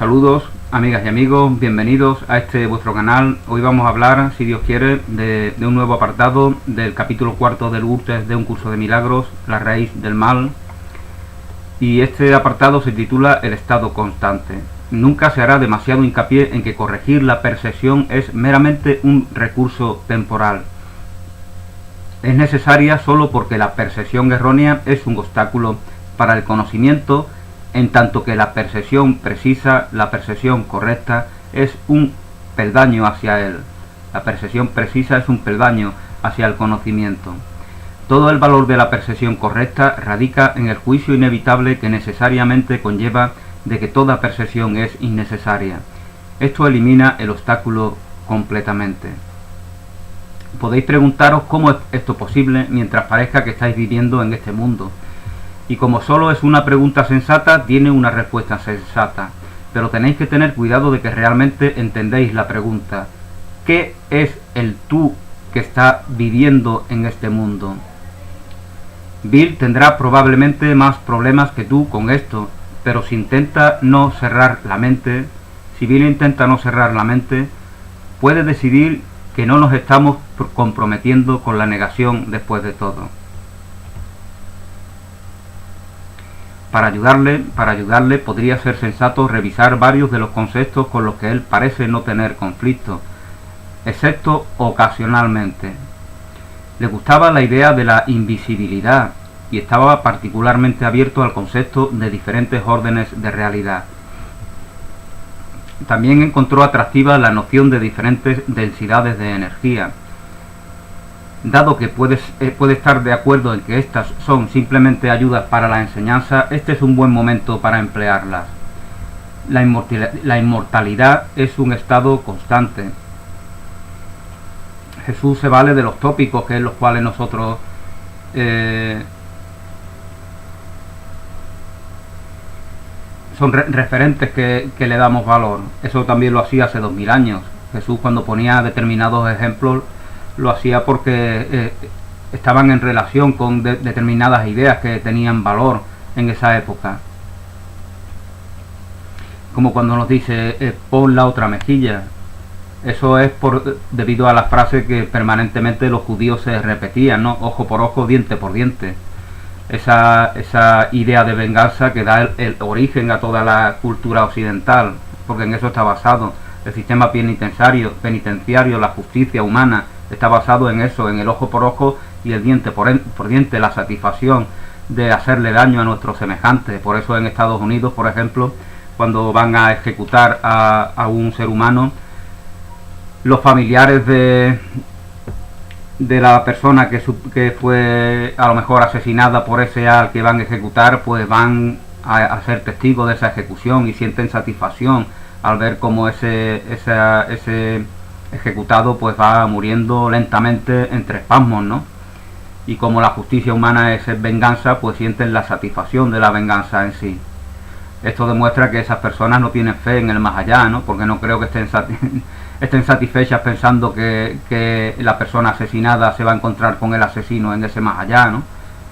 Saludos amigas y amigos, bienvenidos a este vuestro canal. Hoy vamos a hablar, si Dios quiere, de un nuevo apartado del capítulo 4 del Urtes de un curso de milagros, la raíz del mal. Y este apartado se titula El estado constante. Nunca se hará demasiado hincapié en que corregir la percepción es meramente un recurso temporal. Es necesaria solo porque la percepción errónea es un obstáculo para el conocimiento, en tanto que la percepción precisa, la percepción correcta, es un peldaño hacia él. La percepción precisa es un peldaño hacia el conocimiento. Todo el valor de la percepción correcta radica en el juicio inevitable que necesariamente conlleva de que toda percepción es innecesaria. Esto elimina el obstáculo completamente. Podéis preguntaros cómo es esto posible mientras parezca que estáis viviendo en este mundo. Y como solo es una pregunta sensata, tiene una respuesta sensata. Pero tenéis que tener cuidado de que realmente entendéis la pregunta. ¿Qué es el tú que está viviendo en este mundo? Bill tendrá probablemente más problemas que tú con esto, pero si intenta no cerrar la mente, si Bill intenta no cerrar la mente, puede decidir que no nos estamos comprometiendo con la negación después de todo. Para ayudarle podría ser sensato revisar varios de los conceptos con los que él parece no tener conflicto, excepto ocasionalmente. Le gustaba la idea de la invisibilidad y estaba particularmente abierto al concepto de diferentes órdenes de realidad. También encontró atractiva la noción de diferentes densidades de energía. Dado que puede estar de acuerdo en que estas son simplemente ayudas para la enseñanza, este es un buen momento para emplearlas. La inmortalidad es un estado constante. Jesús se vale de los tópicos que en los cuales nosotros son referentes que le damos valor. Eso también lo hacía hace 2000 años. Jesús, cuando ponía determinados ejemplos, lo hacía porque estaban en relación con determinadas ideas que tenían valor en esa época. Como cuando nos dice pon la otra mejilla. Eso es debido a la frase que permanentemente los judíos se repetían, ¿no? Ojo por ojo, diente por diente. Esa idea de venganza que da el origen a toda la cultura occidental, porque en eso está basado el sistema penitenciario, la justicia humana. Está basado en eso, en el ojo por ojo y el diente por diente, la satisfacción de hacerle daño a nuestros semejantes. Por eso en Estados Unidos, por ejemplo, cuando van a ejecutar a un ser humano, los familiares de la persona que fue a lo mejor asesinada por ese al que van a ejecutar, pues van a ser testigos de esa ejecución y sienten satisfacción al ver cómo ese ejecutado pues va muriendo lentamente entre espasmos, ¿no? Y como la justicia humana es venganza, pues sienten la satisfacción de la venganza en sí. Esto demuestra que esas personas no tienen fe en el más allá, ¿no? Porque no creo que estén satisfechas pensando que la persona asesinada se va a encontrar con el asesino en ese más allá, ¿no?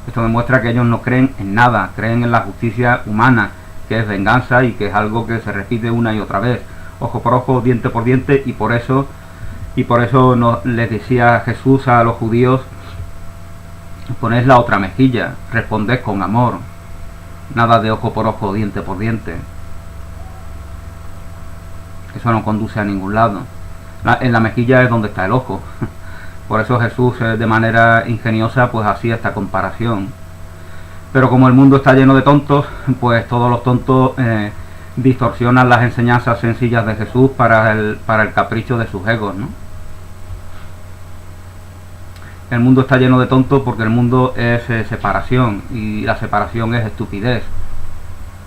Esto demuestra que ellos no creen en nada, creen en la justicia humana, que es venganza y que es algo que se repite una y otra vez, ojo por ojo, diente por diente, y por eso les decía Jesús a los judíos: poned la otra mejilla, responded con amor, nada de ojo por ojo, diente por diente. Eso no conduce a ningún lado. En la mejilla es donde está el ojo. Por eso Jesús, de manera ingeniosa, pues hacía esta comparación. Pero como el mundo está lleno de tontos, pues todos los tontos distorsionan las enseñanzas sencillas de Jesús para el capricho de sus egos, ¿no? El mundo está lleno de tontos porque el mundo es separación, y la separación es estupidez.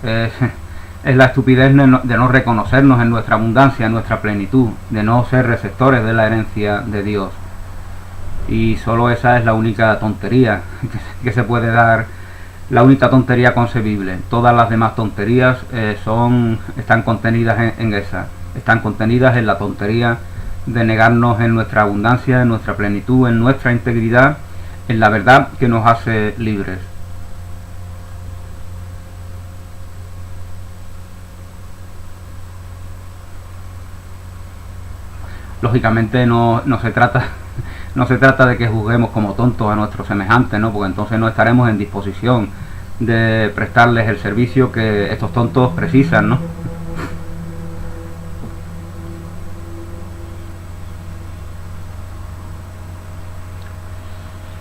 Es la estupidez de no reconocernos en nuestra abundancia, en nuestra plenitud, de no ser receptores de la herencia de Dios. Y solo esa es la única tontería que se puede dar, la única tontería concebible. Todas las demás tonterías están contenidas en esa, están contenidas en la tontería de negarnos en nuestra abundancia, en nuestra plenitud, en nuestra integridad, en la verdad que nos hace libres. Lógicamente no se trata no se trata de que juzguemos como tontos a nuestros semejantes, ¿no? Porque entonces no estaremos en disposición de prestarles el servicio que estos tontos precisan, ¿no?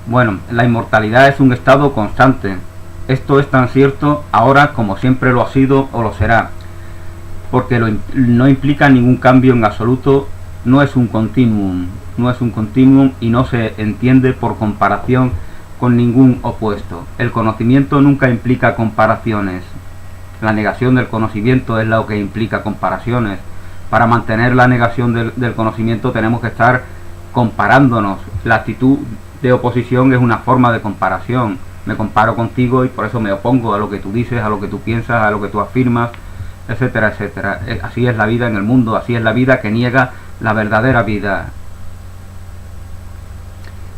Bueno, la inmortalidad es un estado constante. Esto es tan cierto ahora como siempre lo ha sido o lo será, porque no implica ningún cambio en absoluto, no es un continuum y no se entiende por comparación con ningún opuesto. El conocimiento nunca implica comparaciones. La negación del conocimiento es lo que implica comparaciones. Para mantener la negación del conocimiento tenemos que estar comparándonos. La actitud de oposición es una forma de comparación. Me comparo contigo y por eso me opongo a lo que tú dices, a lo que tú piensas, a lo que tú afirmas, etcétera, etcétera. Así es la vida en el mundo, así es la vida que niega la verdadera vida.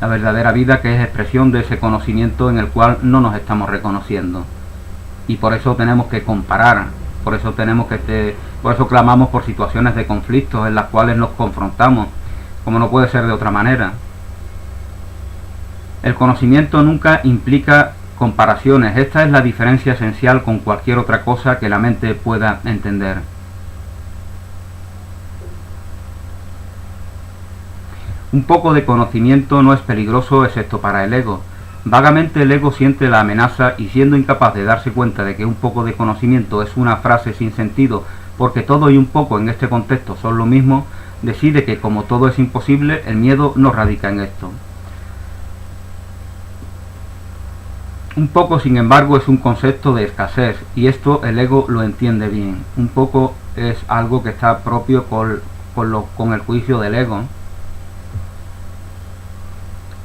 La verdadera vida que es expresión de ese conocimiento en el cual no nos estamos reconociendo. Y por eso tenemos que comparar, por eso clamamos por situaciones de conflictos en las cuales nos confrontamos, como no puede ser de otra manera. El conocimiento nunca implica comparaciones. Esta es la diferencia esencial con cualquier otra cosa que la mente pueda entender. Un poco de conocimiento no es peligroso excepto para el ego. Vagamente el ego siente la amenaza y, siendo incapaz de darse cuenta de que un poco de conocimiento es una frase sin sentido, porque todo y un poco en este contexto son lo mismo, decide que como todo es imposible, el miedo no radica en esto. Un poco, sin embargo, es un concepto de escasez, y esto el ego lo entiende bien. Un poco es algo que está propio con el juicio del ego.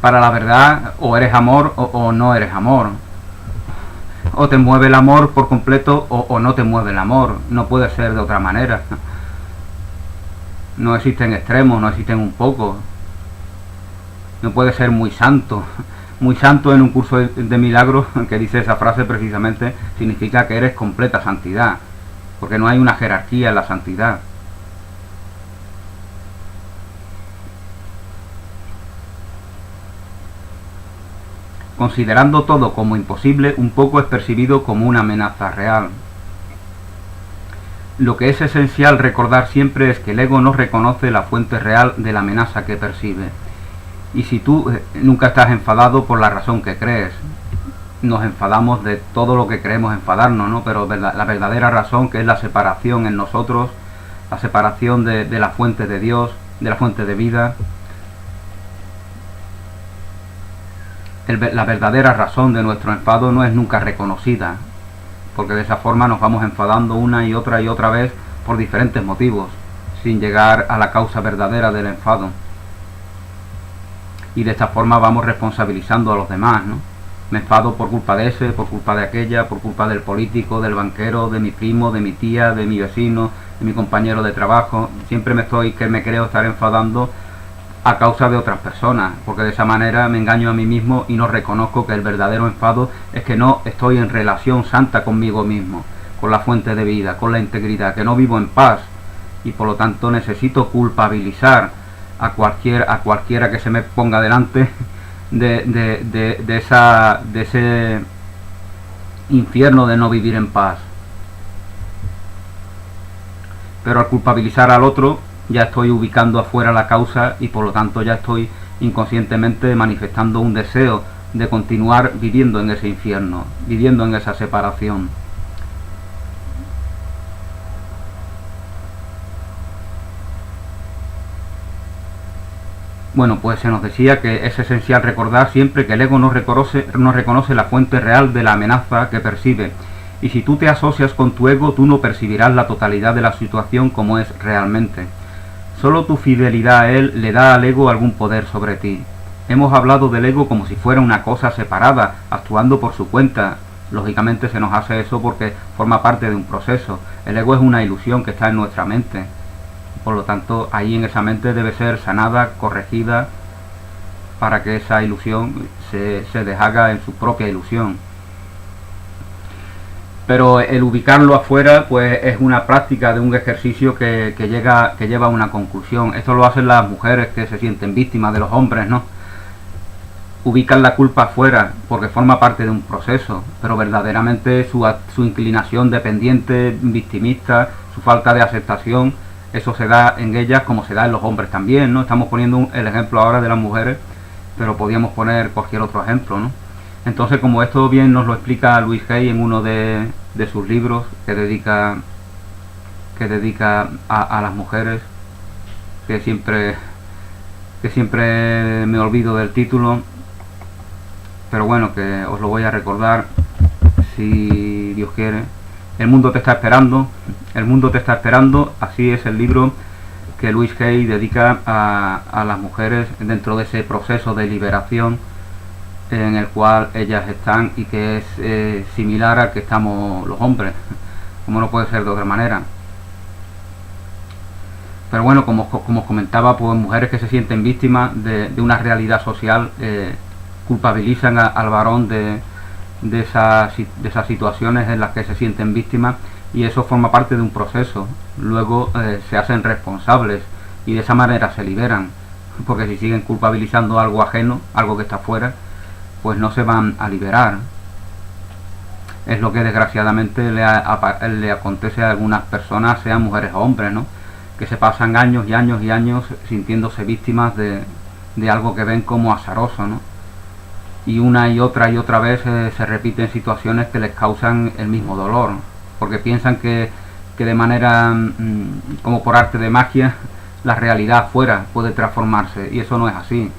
Para la verdad, o eres amor o no eres amor. O te mueve el amor por completo o no te mueve el amor. No puede ser de otra manera. No existen extremos, no existen un poco. No puede ser muy santo. Muy santo en un curso de milagros, que dice esa frase precisamente, significa que eres completa santidad, porque no hay una jerarquía en la santidad. Considerando todo como imposible, un poco es percibido como una amenaza real. Lo que es esencial recordar siempre es que el ego no reconoce la fuente real de la amenaza que percibe. Y si tú nunca estás enfadado por la razón que crees, nos enfadamos de todo lo que creemos enfadarnos, ¿no? Pero la verdadera razón, que es la separación en nosotros, la separación de la fuente de Dios, de la fuente de vida, la verdadera razón de nuestro enfado no es nunca reconocida, porque de esa forma nos vamos enfadando una y otra vez por diferentes motivos, sin llegar a la causa verdadera del enfado. Y de esta forma vamos responsabilizando a los demás, ¿no? Me enfado por culpa de ese, por culpa de aquella, por culpa del político, del banquero, de mi primo, de mi tía, de mi vecino, de mi compañero de trabajo. Siempre me creo estar enfadando a causa de otras personas, porque de esa manera me engaño a mí mismo y no reconozco que el verdadero enfado es que no estoy en relación santa conmigo mismo, con la fuente de vida, con la integridad, que no vivo en paz, y por lo tanto necesito culpabilizar a cualquiera que se me ponga delante de ese infierno de no vivir en paz. Pero al culpabilizar al otro ya estoy ubicando afuera la causa y por lo tanto ya estoy inconscientemente manifestando un deseo de continuar viviendo en ese infierno, viviendo en esa separación. Bueno, pues se nos decía que es esencial recordar siempre que el ego no reconoce la fuente real de la amenaza que percibe, y si tú te asocias con tu ego, tú no percibirás la totalidad de la situación como es realmente. Solo tu fidelidad a él le da al ego algún poder sobre ti. Hemos hablado del ego como si fuera una cosa separada, actuando por su cuenta. Lógicamente se nos hace eso porque forma parte de un proceso. El ego es una ilusión que está en nuestra mente. Por lo tanto, ahí en esa mente debe ser sanada, corregida, para que esa ilusión se deshaga en su propia ilusión. pero el ubicarlo afuera pues es una práctica de un ejercicio que lleva a una conclusión. Esto lo hacen las mujeres que se sienten víctimas de los hombres, ¿no? Ubican la culpa afuera porque forma parte de un proceso, pero verdaderamente su inclinación dependiente, victimista, su falta de aceptación, eso se da en ellas como se da en los hombres también, ¿no? Estamos poniendo el ejemplo ahora de las mujeres, pero podríamos poner cualquier otro ejemplo, ¿no? Entonces, como esto bien nos lo explica Louise Hay en uno de sus libros que dedica a las mujeres, que siempre me olvido del título, pero bueno, que os lo voy a recordar si Dios quiere. El mundo te está esperando, así es el libro que Louise Hay dedica a las mujeres dentro de ese proceso de liberación en el cual ellas están y que es similar al que estamos los hombres, como no puede ser de otra manera. Pero bueno, como os comentaba, pues mujeres que se sienten víctimas de una realidad social culpabilizan al varón de esas situaciones en las que se sienten víctimas, y eso forma parte de un proceso. Luego se hacen responsables y de esa manera se liberan, porque si siguen culpabilizando algo ajeno, algo que está fuera, pues no se van a liberar. Es lo que desgraciadamente le acontece a algunas personas, sean mujeres o hombres, ¿no? Que se pasan años y años y años sintiéndose víctimas de algo que ven como azaroso, ¿no? Y una y otra vez se repiten situaciones que les causan el mismo dolor, porque piensan que de manera como por arte de magia la realidad afuera puede transformarse, y eso no es así.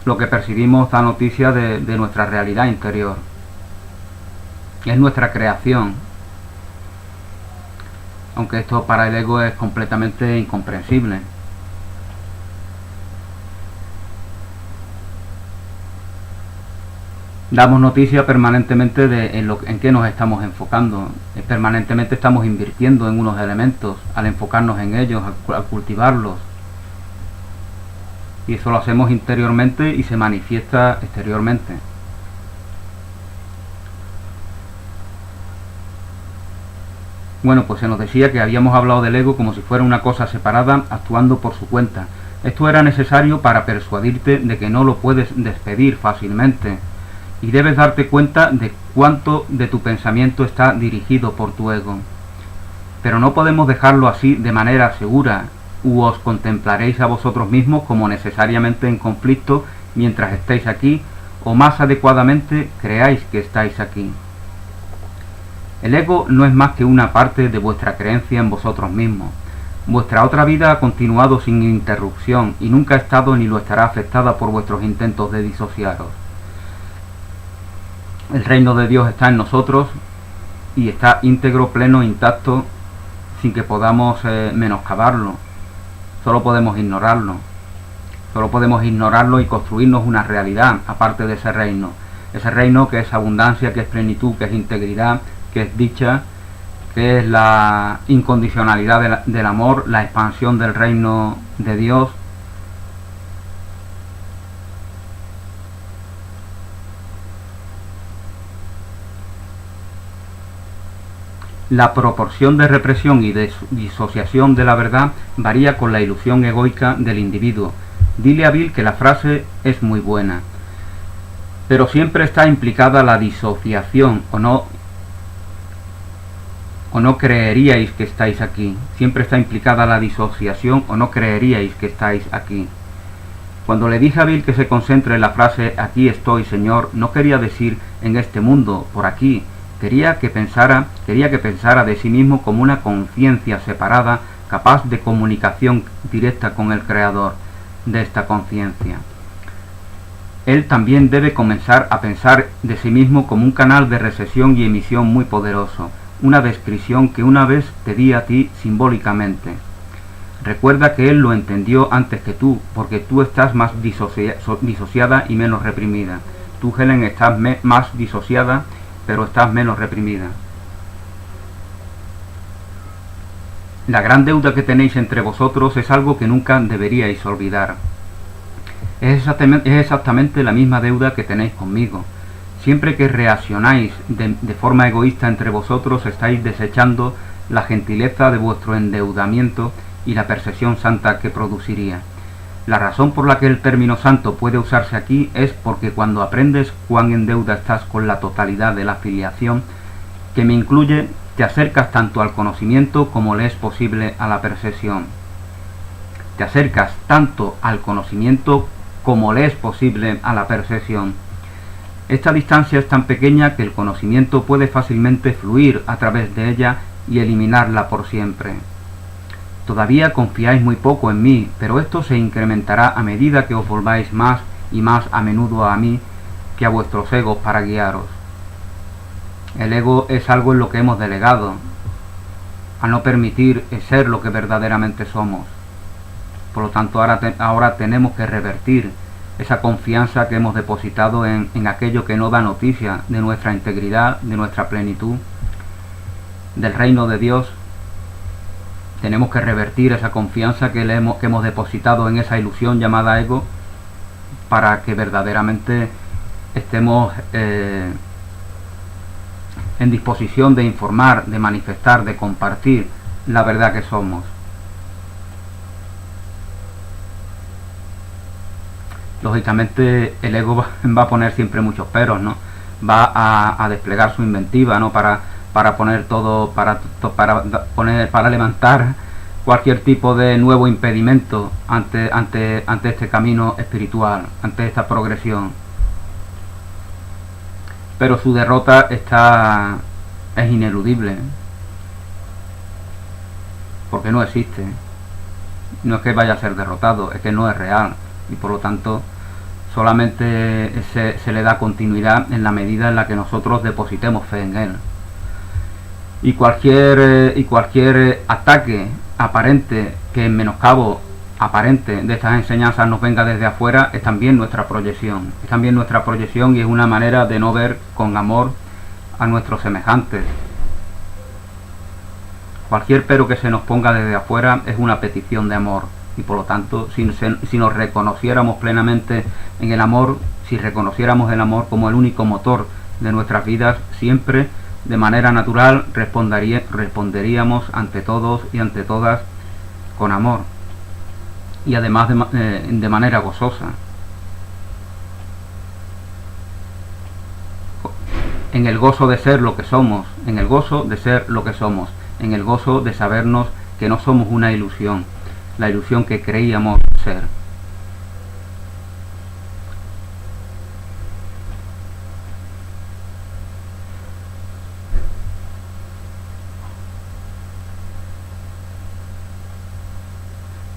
Lo que percibimos da noticia de nuestra realidad interior. Es nuestra creación, aunque esto para el ego es completamente incomprensible. Damos noticia permanentemente en qué nos estamos enfocando. Permanentemente estamos invirtiendo en unos elementos al enfocarnos en ellos, al cultivarlos. Y eso lo hacemos interiormente y se manifiesta exteriormente. Bueno, pues se nos decía que habíamos hablado del ego como si fuera una cosa separada, actuando por su cuenta. Esto era necesario para persuadirte de que no lo puedes despedir fácilmente, y debes darte cuenta de cuánto de tu pensamiento está dirigido por tu ego. Pero no podemos dejarlo así de manera segura, u os contemplaréis a vosotros mismos como necesariamente en conflicto mientras estéis aquí, o más adecuadamente creáis que estáis aquí. El ego no es más que una parte de vuestra creencia en vosotros mismos. Vuestra otra vida ha continuado sin interrupción y nunca ha estado ni lo estará afectada por vuestros intentos de disociaros. El reino de Dios está en nosotros y está íntegro, pleno, intacto, sin que podamos menoscabarlo. Solo podemos ignorarlo. Solo podemos ignorarlo y construirnos una realidad aparte de ese reino. Ese reino que es abundancia, que es plenitud, que es integridad, que es dicha, que es la incondicionalidad del amor, la expansión del reino de Dios. La proporción de represión y de disociación de la verdad varía con la ilusión egoica del individuo. Dile a Bill que la frase es muy buena, pero siempre está implicada la disociación, o no creeríais que estáis aquí. Siempre está implicada la disociación, o no creeríais que estáis aquí. Cuando le dije a Bill que se concentre en la frase aquí estoy, Señor, no quería decir en este mundo, por aquí. Quería que pensara de sí mismo como una conciencia separada, capaz de comunicación directa con el Creador de esta conciencia. Él también debe comenzar a pensar de sí mismo como un canal de recepción y emisión muy poderoso, una descripción que una vez te di a ti simbólicamente. Recuerda que él lo entendió antes que tú, porque tú estás más disociada y menos reprimida. Tú, Helen, estás más disociada, pero estás menos reprimida. La gran deuda que tenéis entre vosotros es algo que nunca deberíais olvidar. Es exactamente la misma deuda que tenéis conmigo. Siempre que reaccionáis de forma egoísta entre vosotros, estáis desechando la gentileza de vuestro endeudamiento y la percepción santa que produciría. La razón por la que el término santo puede usarse aquí es porque cuando aprendes cuán en deuda estás con la totalidad de la filiación, que me incluye, te acercas tanto al conocimiento como le es posible a la percepción. Te acercas tanto al conocimiento como le es posible a la percepción. Esta distancia es tan pequeña que el conocimiento puede fácilmente fluir a través de ella y eliminarla por siempre. Todavía confiáis muy poco en mí, pero esto se incrementará a medida que os volváis más y más a menudo a mí que a vuestros egos para guiaros. El ego es algo en lo que hemos delegado, a no permitir ser lo que verdaderamente somos. Por lo tanto, ahora tenemos que revertir esa confianza que hemos depositado en aquello que no da noticia de nuestra integridad, de nuestra plenitud, del reino de Dios. Tenemos que revertir esa confianza que hemos depositado en esa ilusión llamada ego, para que verdaderamente estemos en disposición de informar, de manifestar, de compartir la verdad que somos. Lógicamente el ego va a poner siempre muchos peros, ¿no? Va a desplegar su inventiva, ¿no? Para poner todo, para levantar cualquier tipo de nuevo impedimento ante este camino espiritual, ante esta progresión. Pero su derrota es ineludible, porque no existe. No es que vaya a ser derrotado, es que no es real, y por lo tanto solamente se le da continuidad en la medida en la que nosotros depositemos fe en él. Y cualquier ataque aparente, que en menoscabo aparente de estas enseñanzas nos venga desde afuera, es también nuestra proyección. Es también nuestra proyección, y es una manera de no ver con amor a nuestros semejantes. Cualquier pero que se nos ponga desde afuera es una petición de amor, y por lo tanto, si nos reconociéramos plenamente en el amor, si reconociéramos el amor como el único motor de nuestras vidas, siempre de manera natural responderíamos ante todos y ante todas con amor, y además de manera gozosa, en el gozo de ser lo que somos, en el gozo de ser lo que somos, en el gozo de sabernos que no somos una ilusión, la ilusión que creíamos ser.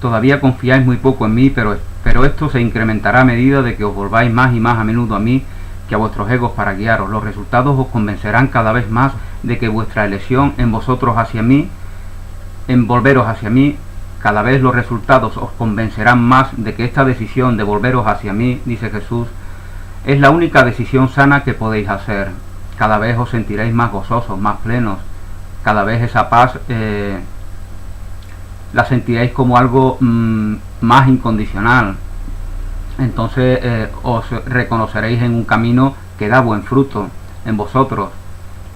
Todavía confiáis muy poco en mí, pero esto se incrementará a medida de que os volváis más y más a menudo a mí que a vuestros egos para guiaros. Los resultados os convencerán cada vez más de que vuestra elección en vosotros hacia mí, en volveros hacia mí, cada vez los resultados os convencerán más de que esta decisión de volveros hacia mí, dice Jesús, es la única decisión sana que podéis hacer. Cada vez os sentiréis más gozosos, más plenos, cada vez esa paz la sentiréis como algo más incondicional. Entonces os reconoceréis en un camino que da buen fruto en vosotros,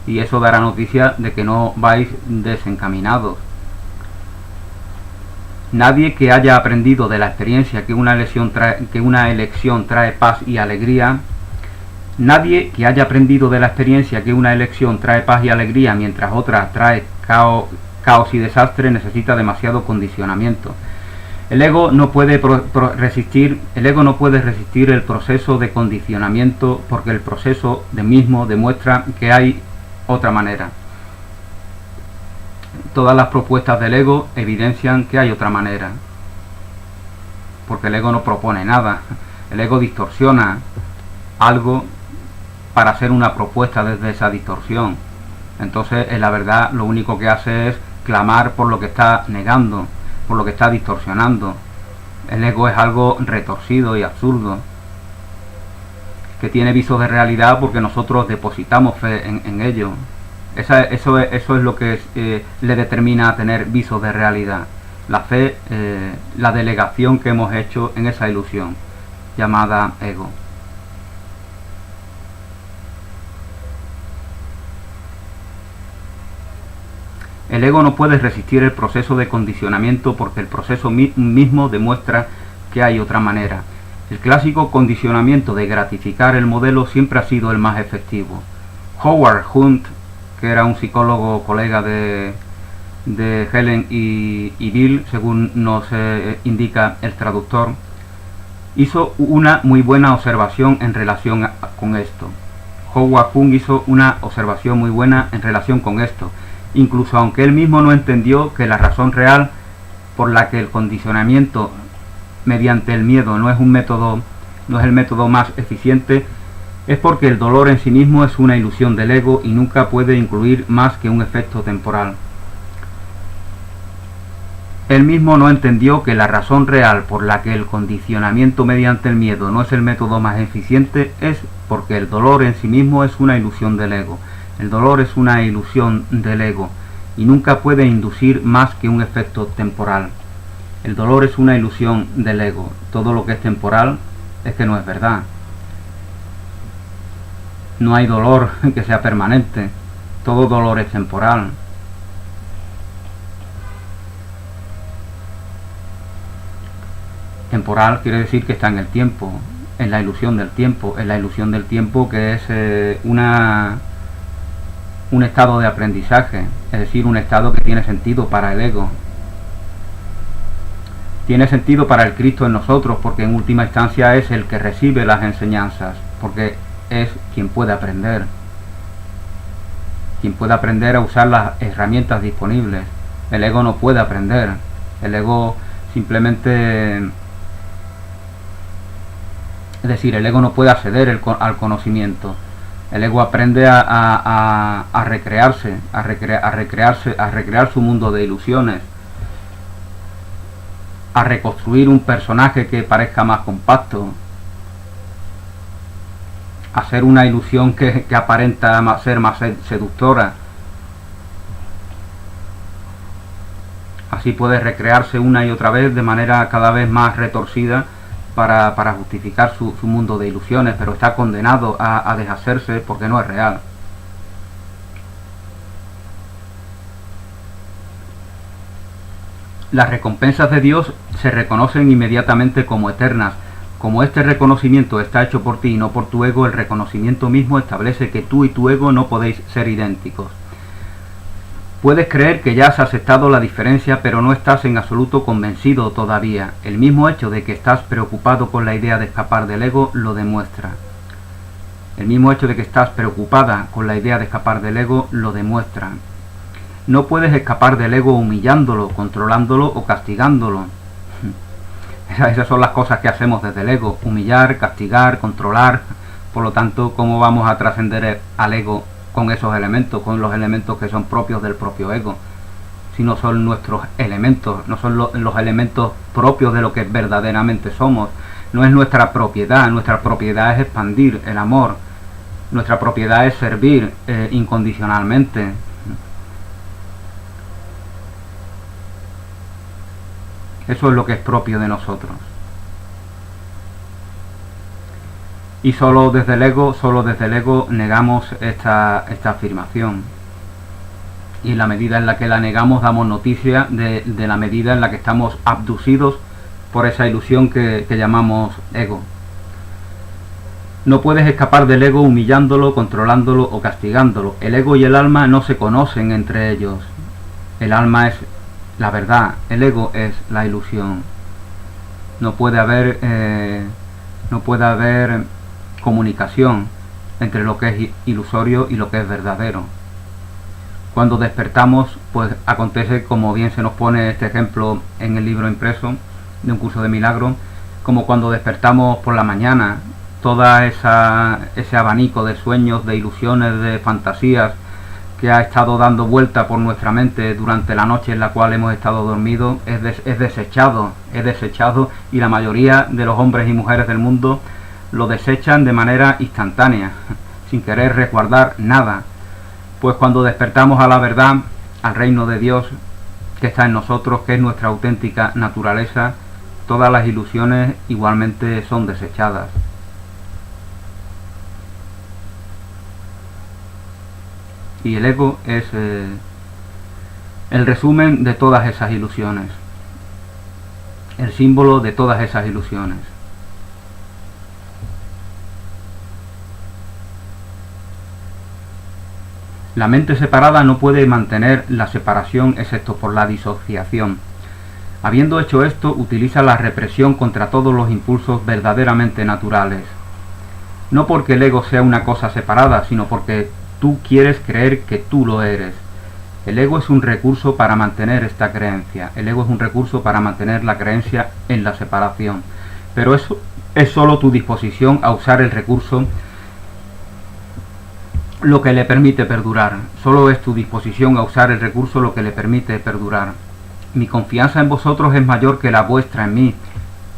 y eso dará noticia de que no vais desencaminados. Nadie que haya aprendido de la experiencia que una elección trae paz y alegría, nadie que haya aprendido de la experiencia que una elección trae paz y alegría mientras otra trae caos y desastre, necesita demasiado condicionamiento. El ego no puede resistir el proceso de condicionamiento, porque el proceso de mismo demuestra que hay otra manera. Todas las propuestas del ego evidencian que hay otra manera, porque el ego no propone nada. El ego distorsiona algo para hacer una propuesta desde esa distorsión. Entonces, en la verdad, lo único que hace es clamar por lo que está negando, por lo que está distorsionando. El ego es algo retorcido y absurdo, que tiene visos de realidad porque nosotros depositamos fe en ello. Eso es lo que le determina a tener visos de realidad. La fe, la delegación que hemos hecho en esa ilusión llamada ego. El ego no puede resistir el proceso de condicionamiento porque el proceso mismo demuestra que hay otra manera. El clásico condicionamiento de gratificar el modelo siempre ha sido el más efectivo. Howard Hunt, que era un psicólogo colega de Helen y Bill, según nos indica el traductor, hizo una muy buena observación en relación con esto. Howard Hunt hizo una observación muy buena en relación con esto, incluso aunque él mismo no entendió que la razón real por la que el condicionamiento mediante el miedo no es el método más eficiente, es porque el dolor en sí mismo es una ilusión del ego y nunca puede incluir más que un efecto temporal. Él mismo no entendió que la razón real por la que el condicionamiento mediante el miedo no es el método más eficiente es porque el dolor en sí mismo es una ilusión del ego. El dolor es una ilusión del ego y nunca puede inducir más que un efecto temporal. El dolor es una ilusión del ego. Todo lo que es temporal es que no es verdad. No hay dolor que sea permanente. Todo dolor es temporal. Temporal quiere decir que está en el tiempo, en la ilusión del tiempo, que es un estado de aprendizaje, es decir, un estado que tiene sentido para el ego. Tiene sentido para el Cristo en nosotros, porque en última instancia es el que recibe las enseñanzas, porque es quien puede aprender a usar las herramientas disponibles. El ego no puede aprender, el ego simplemente, es decir, el ego no puede acceder al conocimiento. El ego aprende a recrearse, a recrear su mundo de ilusiones, a reconstruir un personaje que parezca más compacto, a hacer una ilusión que aparenta ser más seductora. Así puede recrearse una y otra vez de manera cada vez más retorcida para justificar su mundo de ilusiones, pero está condenado a deshacerse porque no es real. Las recompensas de Dios se reconocen inmediatamente como eternas. Como este reconocimiento está hecho por ti y no por tu ego, el reconocimiento mismo establece que tú y tu ego no podéis ser idénticos. Puedes creer que ya has aceptado la diferencia, pero no estás en absoluto convencido todavía. El mismo hecho de que estás preocupado con la idea de escapar del ego lo demuestra. El mismo hecho de que estás preocupada con la idea de escapar del ego lo demuestra. No puedes escapar del ego humillándolo, controlándolo o castigándolo. Esas son las cosas que hacemos desde el ego: humillar, castigar, controlar. Por lo tanto, ¿cómo vamos a trascender al ego con esos elementos, con los elementos que son propios del propio ego? Si no son nuestros elementos, no son los elementos propios de lo que verdaderamente somos. No es nuestra propiedad es expandir el amor. Nuestra propiedad es servir incondicionalmente. Eso es lo que es propio de nosotros. Y solo desde el ego negamos esta afirmación. Y en la medida en la que la negamos, damos noticia de la medida en la que estamos abducidos por esa ilusión que llamamos ego. No puedes escapar del ego humillándolo, controlándolo o castigándolo. El ego y el alma no se conocen entre ellos. El alma es la verdad, el ego es la ilusión. No puede haber comunicación entre lo que es ilusorio y lo que es verdadero. Cuando despertamos, pues acontece, como bien se nos pone este ejemplo en el libro impreso de un curso de milagros, como cuando despertamos por la mañana, toda ese abanico de sueños, de ilusiones, de fantasías que ha estado dando vuelta por nuestra mente durante la noche en la cual hemos estado dormidos, es desechado, y la mayoría de los hombres y mujeres del mundo lo desechan de manera instantánea, sin querer resguardar nada. Pues cuando despertamos a la verdad, al reino de Dios que está en nosotros, que es nuestra auténtica naturaleza, todas las ilusiones igualmente son desechadas. Y el ego es el resumen de todas esas ilusiones, el símbolo de todas esas ilusiones. La mente separada no puede mantener la separación excepto por la disociación. Habiendo hecho esto, utiliza la represión contra todos los impulsos verdaderamente naturales. No porque el ego sea una cosa separada, sino porque tú quieres creer que tú lo eres. El ego es un recurso para mantener esta creencia. El ego es un recurso para mantener la creencia en la separación. Pero eso es solo tu disposición a usar el recurso lo que le permite perdurar. Solo es tu disposición a usar el recurso lo que le permite perdurar. Mi confianza en vosotros es mayor que la vuestra en mí,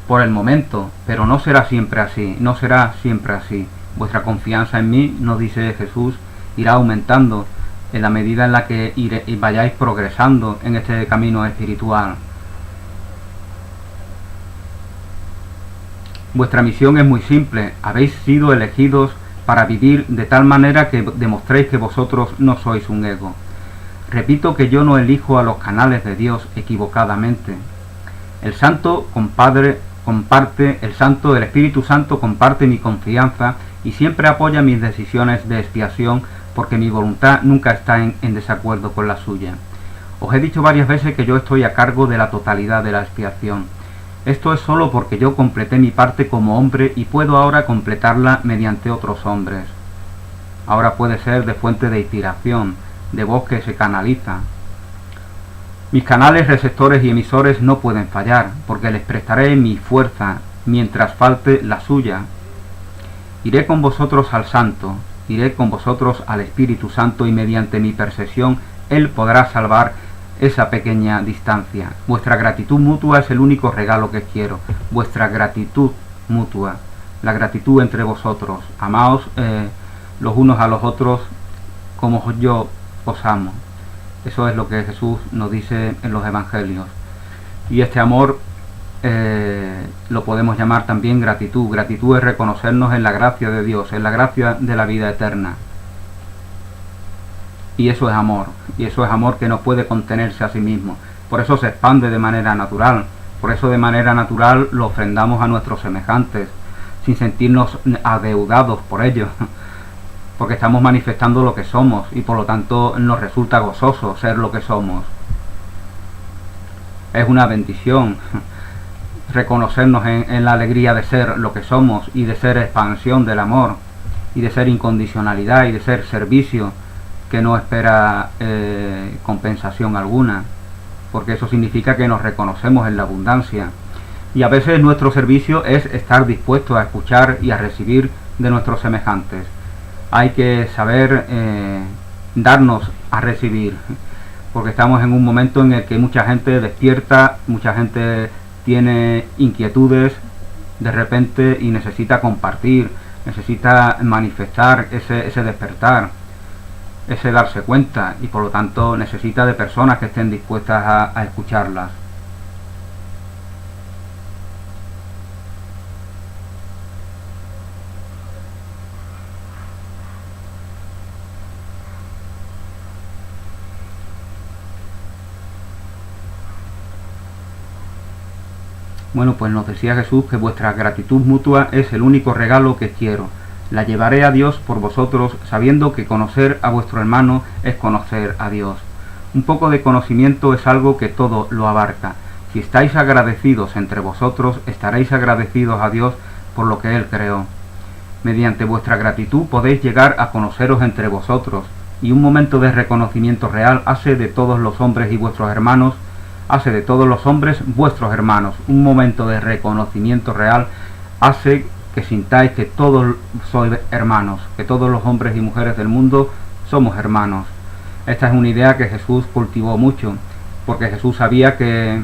por el momento, pero no será siempre así, no será siempre así. Vuestra confianza en mí, nos dice Jesús, irá aumentando en la medida en la que vayáis progresando en este camino espiritual. Vuestra misión es muy simple, habéis sido elegidos para vivir de tal manera que demostréis que vosotros no sois un ego. Repito que yo no elijo a los canales de Dios equivocadamente. El Santo el Espíritu Santo comparte mi confianza y siempre apoya mis decisiones de expiación porque mi voluntad nunca está en desacuerdo con la suya. Os he dicho varias veces que yo estoy a cargo de la totalidad de la expiación. Esto es solo porque yo completé mi parte como hombre y puedo ahora completarla mediante otros hombres. Ahora puede ser de fuente de inspiración, de voz que se canaliza. Mis canales receptores y emisores no pueden fallar, porque les prestaré mi fuerza mientras falte la suya. Iré con vosotros al Santo, iré con vosotros al Espíritu Santo y mediante mi percepción Él podrá salvar esa pequeña distancia. Vuestra gratitud mutua es el único regalo que quiero. Vuestra gratitud mutua, la gratitud entre vosotros. Amaos los unos a los otros como yo os amo. Eso es lo que Jesús nos dice en los evangelios. Y este amor lo podemos llamar también gratitud. Gratitud es reconocernos en la gracia de Dios, en la gracia de la vida eterna. Y eso es amor, y eso es amor que no puede contenerse a sí mismo. Por eso se expande de manera natural, por eso de manera natural lo ofrendamos a nuestros semejantes, sin sentirnos adeudados por ello, porque estamos manifestando lo que somos, y por lo tanto nos resulta gozoso ser lo que somos. Es una bendición reconocernos en la alegría de ser lo que somos, y de ser expansión del amor, y de ser incondicionalidad, y de ser servicio, que no espera compensación alguna, porque eso significa que nos reconocemos en la abundancia. Y a veces nuestro servicio es estar dispuesto a escuchar y a recibir de nuestros semejantes. Hay que saber darnos a recibir, porque estamos en un momento en el que mucha gente despierta, mucha gente tiene inquietudes de repente y necesita compartir, necesita manifestar ese despertar, ese darse cuenta, y por lo tanto necesita de personas que estén dispuestas a escucharlas. Bueno, pues nos decía Jesús que vuestra gratitud mutua es el único regalo que quiero. La llevaré a Dios por vosotros, sabiendo que conocer a vuestro hermano es conocer a Dios. Un poco de conocimiento es algo que todo lo abarca. Si estáis agradecidos entre vosotros, estaréis agradecidos a Dios por lo que Él creó. Mediante vuestra gratitud podéis llegar a conoceros entre vosotros, y un momento de reconocimiento real hace de todos los hombres y vuestros hermanos, hace de todos los hombres vuestros hermanos. Un momento de reconocimiento real hace que sintáis que todos sois hermanos, que todos los hombres y mujeres del mundo somos hermanos. Esta es una idea que Jesús cultivó mucho, porque Jesús sabía que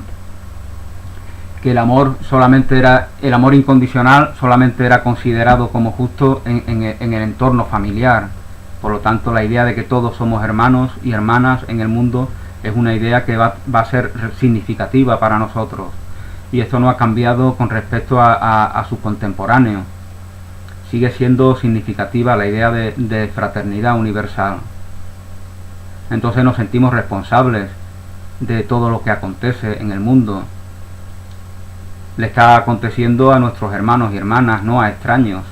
el amor solamente era, el amor incondicional solamente era considerado como justo en el entorno familiar. Por lo tanto, la idea de que todos somos hermanos y hermanas en el mundo es una idea que va a ser significativa para nosotros. Y esto no ha cambiado con respecto a sus contemporáneos. Sigue siendo significativa la idea de fraternidad universal. Entonces nos sentimos responsables de todo lo que acontece en el mundo. Le está aconteciendo a nuestros hermanos y hermanas, no a extraños.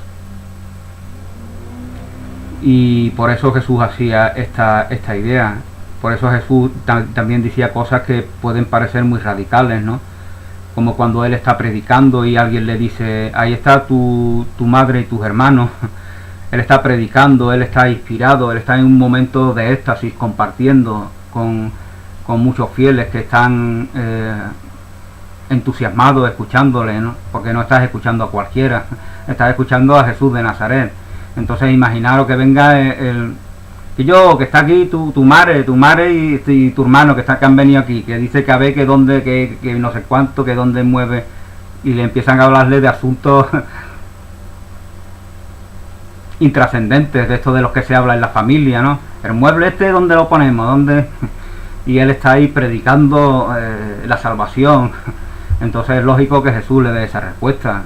Y por eso Jesús hacía esta idea. Por eso Jesús también decía cosas que pueden parecer muy radicales, ¿no? Como cuando Él está predicando y alguien le dice, ahí está tu madre y tus hermanos. Él está predicando, Él está inspirado, Él está en un momento de éxtasis compartiendo con muchos fieles que están entusiasmados escuchándole, ¿no? Porque no estás escuchando a cualquiera, estás escuchando a Jesús de Nazaret. Entonces imaginaros que venga que está aquí tu madre y tu hermano que han venido aquí, que dice que a ver que dónde, que no sé cuánto, que dónde mueve, y le empiezan a hablarle de asuntos intrascendentes, de esto de los que se habla en la familia, ¿no? El mueble ¿dónde lo ponemos? ¿Dónde? Y él está ahí predicando la salvación. Entonces es lógico que Jesús le dé esa respuesta.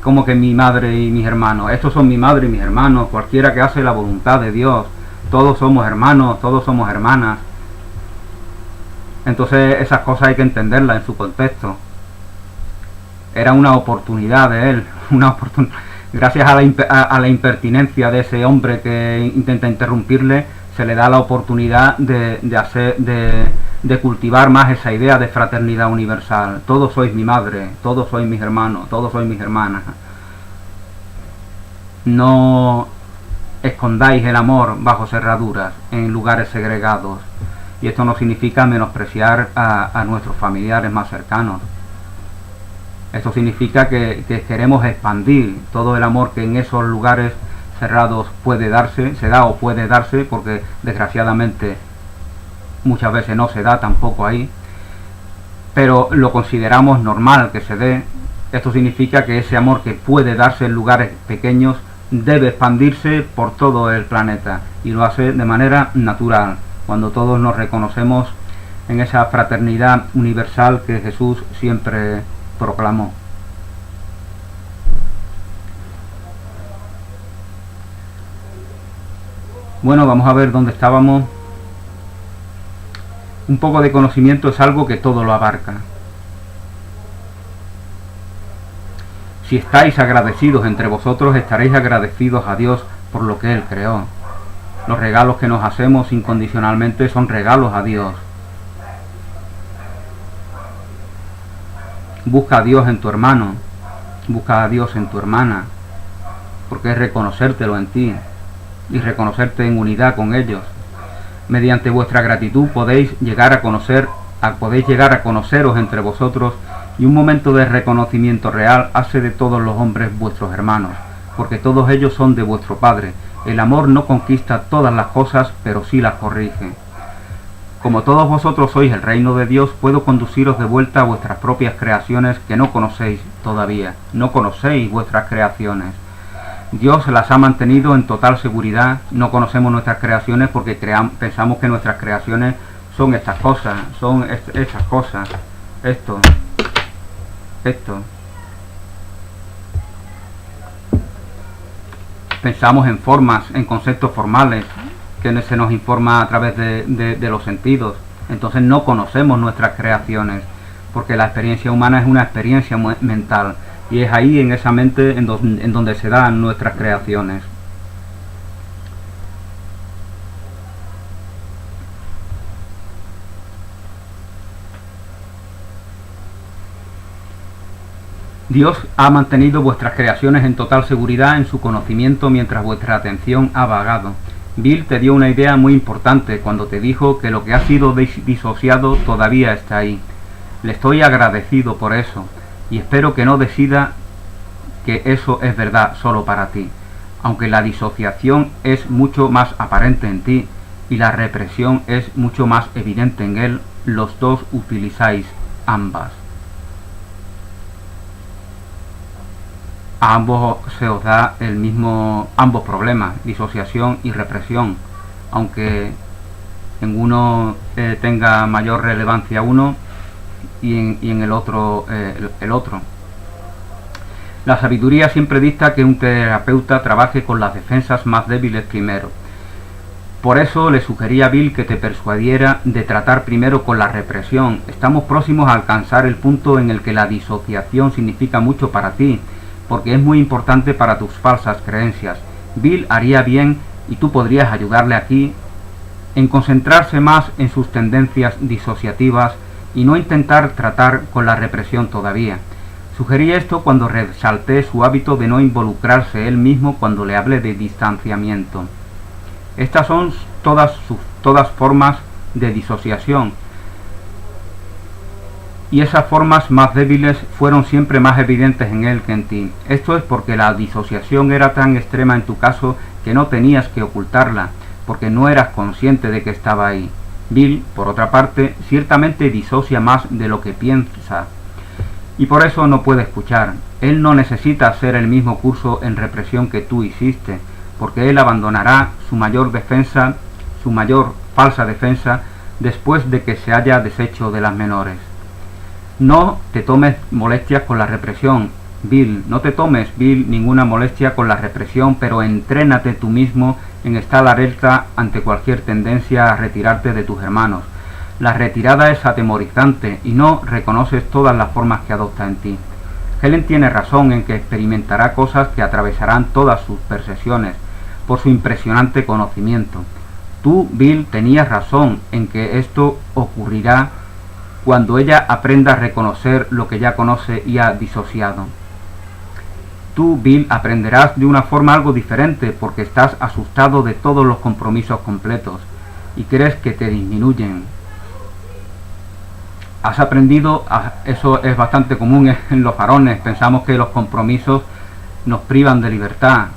Como que mi madre y mis hermanos, estos son mi madre y mis hermanos, cualquiera que hace la voluntad de Dios, todos somos hermanos, todos somos hermanas. Entonces esas cosas hay que entenderlas en su contexto. Era una oportunidad de él, gracias a la impertinencia de ese hombre que intenta interrumpirle, se le da la oportunidad de cultivar más esa idea de fraternidad universal. Todos sois mi madre, todos sois mis hermanos, todos sois mis hermanas. No escondáis el amor bajo cerraduras, en lugares segregados. Y esto no significa menospreciar a nuestros familiares más cercanos. Esto significa que queremos expandir todo el amor que en esos lugares cerrados se da o puede darse, porque desgraciadamente muchas veces no se da tampoco ahí, pero lo consideramos normal que se dé. Esto significa que ese amor que puede darse en lugares pequeños debe expandirse por todo el planeta, y lo hace de manera natural, cuando todos nos reconocemos en esa fraternidad universal que Jesús siempre proclamó. Bueno, vamos a ver dónde estábamos. Un poco de conocimiento es algo que todo lo abarca. Si estáis agradecidos entre vosotros, estaréis agradecidos a Dios por lo que Él creó. Los regalos que nos hacemos incondicionalmente son regalos a Dios. Busca a Dios en tu hermano, busca a Dios en tu hermana, porque es reconocértelo en ti y reconocerte en unidad con ellos. Mediante vuestra gratitud podéis llegar a conoceros entre vosotros, y un momento de reconocimiento real hace de todos los hombres vuestros hermanos, porque todos ellos son de vuestro Padre. El amor no conquista todas las cosas, pero sí las corrige. Como todos vosotros sois el reino de Dios, puedo conduciros de vuelta a vuestras propias creaciones que no conocéis todavía. No conocéis vuestras creaciones. Dios las ha mantenido en total seguridad. No conocemos nuestras creaciones porque pensamos que nuestras creaciones son estas cosas, esto. Pensamos en formas, en conceptos formales, que se nos informa a través de los sentidos. Entonces no conocemos nuestras creaciones, porque la experiencia humana es una experiencia mental, y es ahí, en esa mente, en donde se dan nuestras creaciones. Dios ha mantenido vuestras creaciones en total seguridad en su conocimiento mientras vuestra atención ha vagado. Bill te dio una idea muy importante cuando te dijo que lo que ha sido disociado todavía está ahí. Le estoy agradecido por eso, y espero que no decida que eso es verdad solo para ti, aunque la disociación es mucho más aparente en ti y la represión es mucho más evidente en él. Los dos utilizáis ambas. A ambos se os da ambos problemas, disociación y represión, aunque en uno tenga mayor relevancia uno y en el otro el otro. La sabiduría siempre dicta que un terapeuta trabaje con las defensas más débiles primero. Por eso le sugerí a Bill que te persuadiera de tratar primero con la represión. Estamos próximos a alcanzar el punto en el que la disociación significa mucho para ti, porque es muy importante para tus falsas creencias. Bill haría bien, y tú podrías ayudarle aquí, en concentrarse más en sus tendencias disociativas y no intentar tratar con la represión todavía. Sugerí esto cuando resalté su hábito de no involucrarse él mismo cuando le hablé de distanciamiento. Estas son todas formas de disociación, y esas formas más débiles fueron siempre más evidentes en él que en ti. Esto es porque la disociación era tan extrema en tu caso que no tenías que ocultarla, porque no eras consciente de que estaba ahí. Bill, por otra parte, ciertamente disocia más de lo que piensa, y por eso no puede escuchar. Él no necesita hacer el mismo curso en represión que tú hiciste, porque él abandonará su mayor falsa defensa, después de que se haya deshecho de las menores. No te tomes molestias con la represión, Bill. No te tomes, Bill, ninguna molestia con la represión, pero entrénate tú mismo en estar alerta ante cualquier tendencia a retirarte de tus hermanos. La retirada es atemorizante y no reconoces todas las formas que adopta en ti. Helen tiene razón en que experimentará cosas que atravesarán todas sus percepciones por su impresionante conocimiento. Tú, Bill, tenías razón en que esto ocurrirá cuando ella aprenda a reconocer lo que ya conoce y ha disociado. Tú, Bill, aprenderás de una forma algo diferente porque estás asustado de todos los compromisos completos y crees que te disminuyen. Has aprendido, eso es bastante común en los varones, pensamos que los compromisos nos privan de libertad.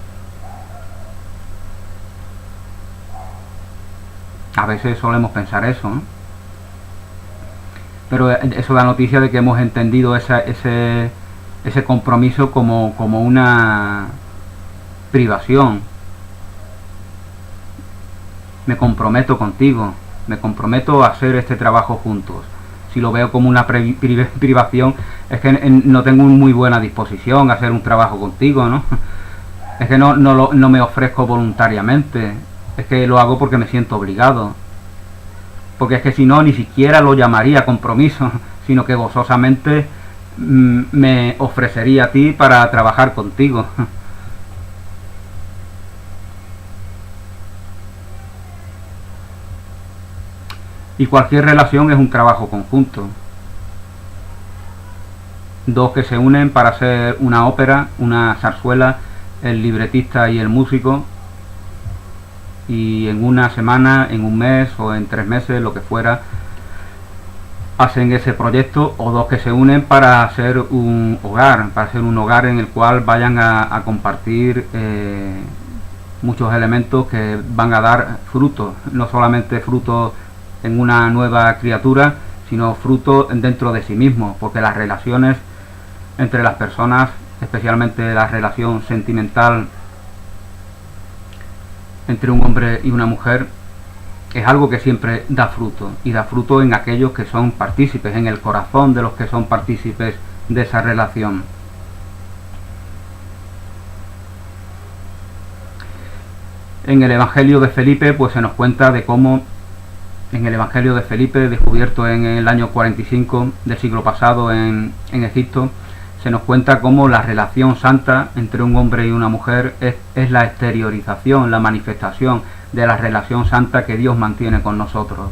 A veces solemos pensar eso, ¿no? Pero eso da noticia de que hemos entendido ese compromiso como una privación. Me comprometo contigo, me comprometo a hacer este trabajo juntos. Si lo veo como una privación, es que no tengo muy buena disposición a hacer un trabajo contigo, ¿no? Es que no me ofrezco voluntariamente, es que lo hago porque me siento obligado. Porque es que si no, ni siquiera lo llamaría compromiso, sino que gozosamente me ofrecería a ti para trabajar contigo. Y cualquier relación es un trabajo conjunto. Dos que se unen para hacer una ópera, una zarzuela, el libretista y el músico, y en una semana, en un mes o en 3 meses, lo que fuera, hacen ese proyecto. O dos que se unen para hacer un hogar, en el cual vayan a compartir muchos elementos que van a dar frutos, no solamente frutos en una nueva criatura, sino frutos dentro de sí mismo, porque las relaciones entre las personas, especialmente la relación sentimental entre un hombre y una mujer, es algo que siempre da fruto, y da fruto en aquellos que son partícipes, en el corazón de los que son partícipes de esa relación. En el Evangelio de Felipe, pues se nos cuenta de cómo, en el Evangelio de Felipe, descubierto en el año 45 del siglo pasado en Egipto, se nos cuenta cómo la relación santa entre un hombre y una mujer es la exteriorización, la manifestación de la relación santa que Dios mantiene con nosotros.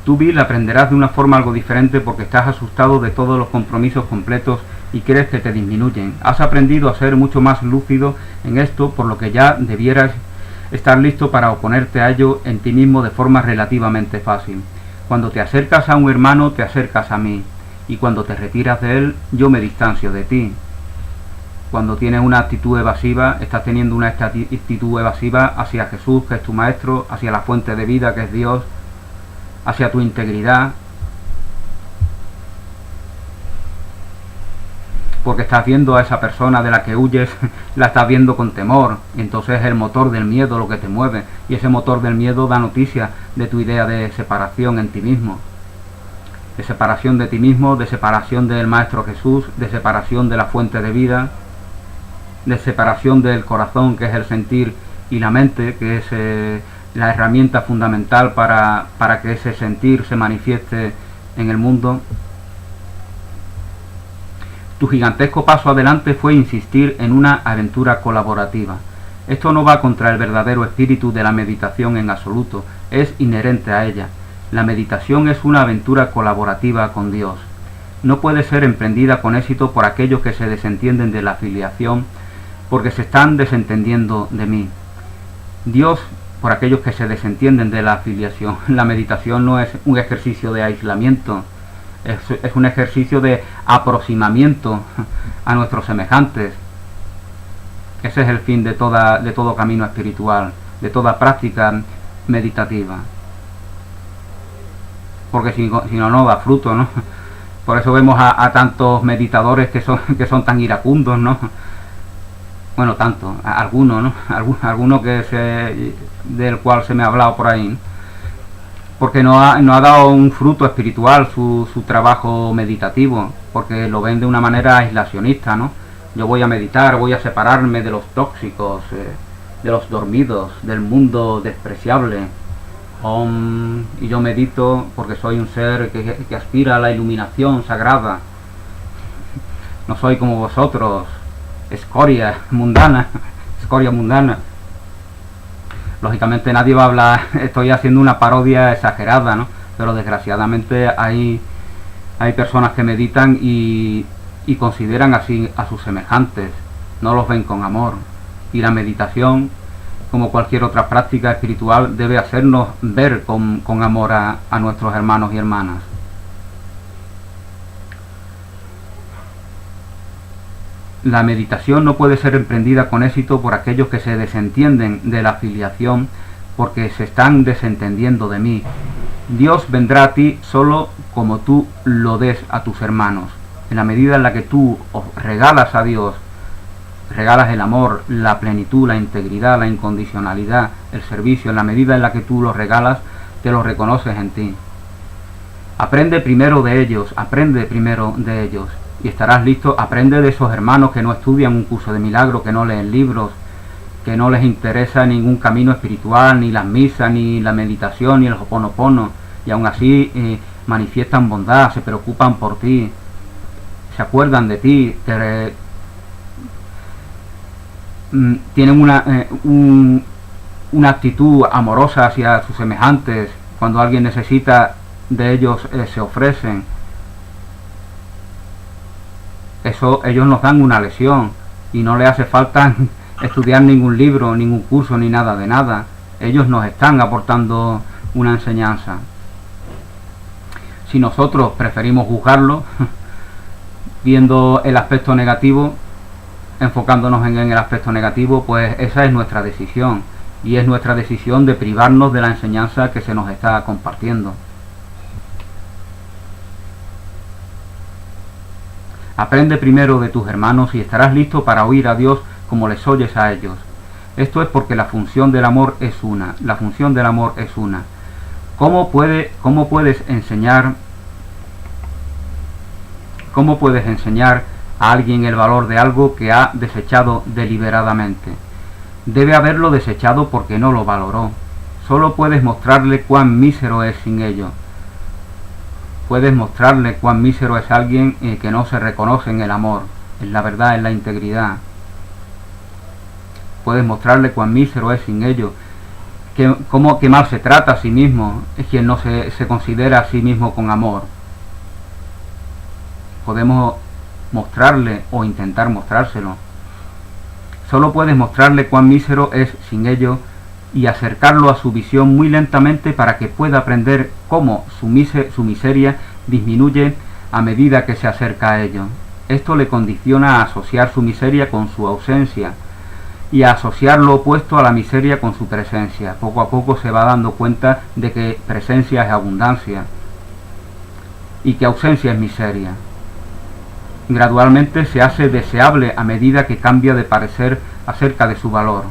Tú, Bill, aprenderás de una forma algo diferente porque estás asustado de todos los compromisos completos y crees que te disminuyen. Has aprendido a ser mucho más lúcido en esto, por lo que ya debieras estar listo para oponerte a ello en ti mismo de forma relativamente fácil. Cuando te acercas a un hermano, te acercas a mí, y cuando te retiras de él, yo me distancio de ti. Cuando tienes una actitud evasiva, estás teniendo una actitud evasiva hacia Jesús, que es tu maestro, hacia la fuente de vida, que es Dios, hacia tu integridad. porque estás viendo a esa persona de la que huyes, la estás viendo con temor, y entonces es el motor del miedo lo que te mueve, y ese motor del miedo da noticia de tu idea de separación en ti mismo, de separación de ti mismo, de separación del Maestro Jesús, de separación de la fuente de vida, de separación del corazón, que es el sentir, y la mente, que es la herramienta fundamental para que ese sentir se manifieste en el mundo. Tu gigantesco paso adelante fue insistir en una aventura colaborativa. Esto no va contra el verdadero espíritu de la meditación en absoluto, es inherente a ella. La meditación es una aventura colaborativa con Dios. No puede ser emprendida con éxito por aquellos que se desentienden de la afiliación, porque se están desentendiendo de mí. Dios, por aquellos que se desentienden de la afiliación. La meditación no es un ejercicio de aislamiento, es un ejercicio de aproximamiento a nuestros semejantes. Ese es el fin de todo camino espiritual, de toda práctica meditativa. Porque si no, no da fruto, ¿no? Por eso vemos a tantos meditadores que son tan iracundos, ¿no? Bueno, tanto, algunos, ¿no? Alguno del cual se me ha hablado por ahí, ¿no? Porque no ha dado un fruto espiritual su trabajo meditativo, porque lo ven de una manera aislacionista, ¿no? Yo voy a meditar, voy a separarme de los tóxicos, de los dormidos, del mundo despreciable. Y yo medito porque soy un ser que aspira a la iluminación sagrada. No soy como vosotros, escoria mundana. Lógicamente nadie va a hablar, estoy haciendo una parodia exagerada, ¿no? Pero desgraciadamente hay personas que meditan y consideran así a sus semejantes, no los ven con amor. Y la meditación, como cualquier otra práctica espiritual, debe hacernos ver con amor a nuestros hermanos y hermanas. La meditación no puede ser emprendida con éxito por aquellos que se desentienden de la afiliación, porque se están desentendiendo de mí. Dios vendrá a ti solo como tú lo des a tus hermanos. En la medida en la que tú regalas a Dios, regalas el amor, la plenitud, la integridad, la incondicionalidad, el servicio, en la medida en la que tú lo regalas, te lo reconoces en ti. Aprende primero de ellos, y estarás listo. Aprende de esos hermanos que no estudian un curso de milagro, que no leen libros, que no les interesa ningún camino espiritual, ni las misas, ni la meditación, ni el hoponopono, y aún así manifiestan bondad, se preocupan por ti, se acuerdan de ti, tienen una actitud amorosa hacia sus semejantes. Cuando alguien necesita de ellos, se ofrecen. Eso, ellos nos dan una lección y no le hace falta estudiar ningún libro, ningún curso, ni nada de nada. Ellos nos están aportando una enseñanza. Si nosotros preferimos juzgarlo, viendo el aspecto negativo, enfocándonos en el aspecto negativo, pues esa es nuestra decisión, y es nuestra decisión de privarnos de la enseñanza que se nos está compartiendo. Aprende primero de tus hermanos y estarás listo para oír a Dios como les oyes a ellos. Esto es porque la función del amor es una. ¿Cómo puedes enseñar a alguien el valor de algo que ha desechado deliberadamente? Debe haberlo desechado porque no lo valoró. Solo puedes mostrarle cuán mísero es sin ello. Puedes mostrarle cuán mísero es alguien que no se reconoce en el amor, en la verdad, en la integridad. Puedes mostrarle cuán mísero es sin ello, que mal se trata a sí mismo, es quien no se considera a sí mismo con amor. Podemos mostrarle o intentar mostrárselo. Solo puedes mostrarle cuán mísero es sin ello y acercarlo a su visión muy lentamente para que pueda aprender cómo su miseria disminuye a medida que se acerca a ello. Esto le condiciona a asociar su miseria con su ausencia y a asociar lo opuesto a la miseria con su presencia. Poco a poco se va dando cuenta de que presencia es abundancia y que ausencia es miseria. gradualmente se hace deseable a medida que cambia de parecer acerca de su valor.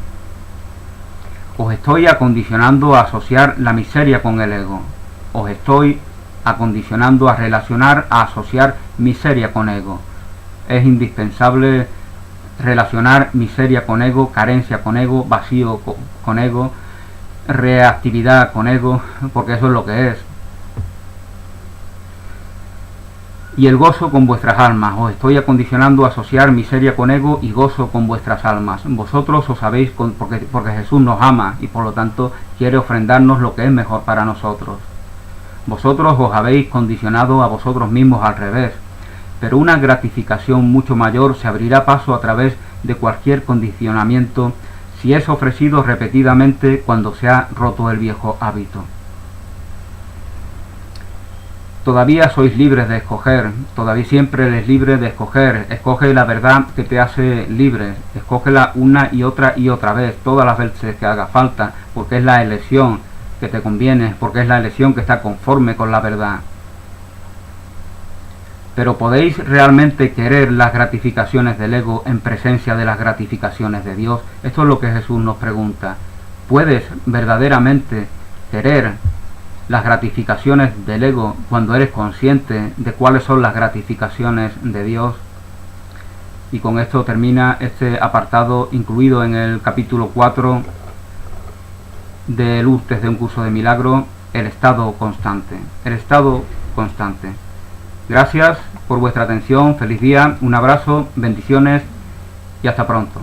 Os estoy acondicionando a asociar la miseria con el ego. Os estoy acondicionando a relacionar, a asociar miseria con ego. Es indispensable relacionar miseria con ego, carencia con ego, vacío con ego, reactividad con ego, porque eso es lo que es. Y el gozo con vuestras almas. Os estoy acondicionando a asociar miseria con ego y gozo con vuestras almas. Vosotros os sabéis, porque Jesús nos ama y por lo tanto quiere ofrendarnos lo que es mejor para nosotros. Vosotros os habéis condicionado a vosotros mismos al revés, pero una gratificación mucho mayor se abrirá paso a través de cualquier condicionamiento si es ofrecido repetidamente cuando se ha roto el viejo hábito. Todavía sois libres de escoger, todavía siempre eres libre de escoger. Escoge la verdad que te hace libre, escógela una y otra vez, todas las veces que haga falta, porque es la elección que te conviene, porque es la elección que está conforme con la verdad. Pero ¿podéis realmente querer las gratificaciones del ego en presencia de las gratificaciones de Dios? Esto es lo que Jesús nos pregunta. ¿Puedes verdaderamente querer las gratificaciones del ego cuando eres consciente de cuáles son las gratificaciones de Dios? Y con esto termina este apartado incluido en el capítulo 4 del Urtes de un curso de milagro, el estado constante. El estado constante. Gracias por vuestra atención, feliz día, un abrazo, bendiciones y hasta pronto.